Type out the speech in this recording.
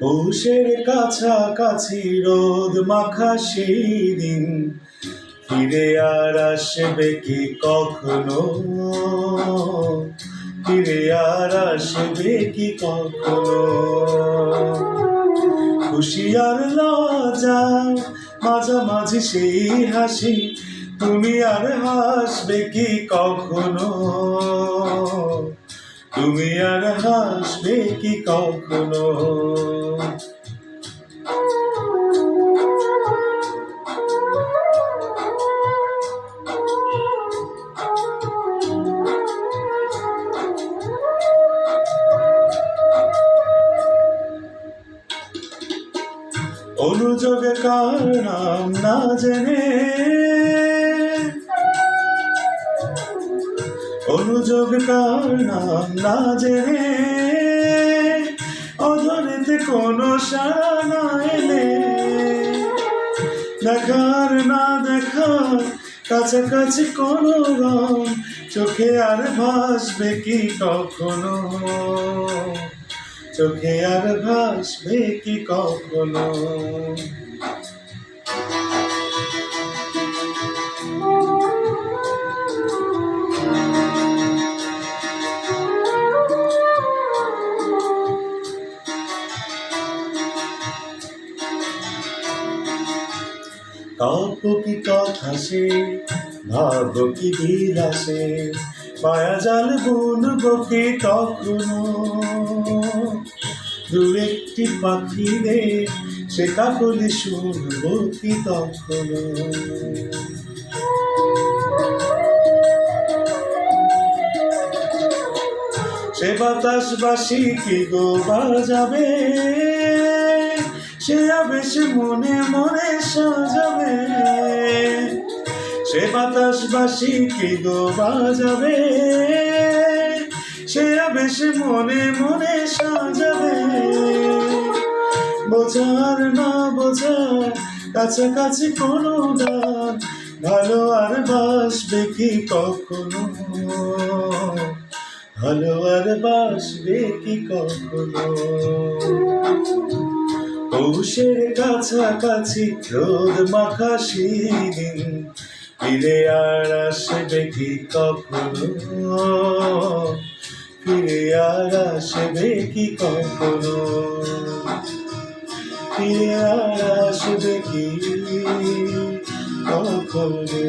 পৌষের কাছাকাছি রোদ মাখা সেই দিন ফিরে আর আসবে কি কখনো? ফিরে আর আসবে কি কখনো? খুশি আর লজ্জা মাঝামাঝি সেই হাসি, তুমি আর হাসবে কি কখনো? তুমি আর হাসবে কি কখনো? অনুযোগে কার নাম না জেনে, অনুযোগ কার নাম না জেনে, অধরেতে কোনো সাড়া না এলে, দেখার না দেখার কাছাকাছি কোনো রং চোখে আর ভাসবে কি কখনো? চোখে আর ভাসবে কি কখনো? কাব্য কি কথা সে, ভাব কি বিলাসে, মায়া জাল বুনবো কি কখনো? দু একটি পাখি রে সে কাকলি শুনবো কি তখনো? সে বাতাস বাসি কি গো বাজাবে, সে আবেশ মনে মনে সাজাবে। সে বাতাস বাসি কি গো বাজাবে, সে আবেশ মনে মনে সাজাবে। বোঝার না বোঝার কাছাকাছি কোনো গান ভালো আর বাসবে কি কখনো? ভালো আর বাসবে কি কখনো? পৌষের কাছাকাছি রোদ মাখা সেই দিন ফিরে আর আসবে কি কখনো? ফিরে আর আসবে কি কখনো? ফিরে আর আসবে কি কখনো?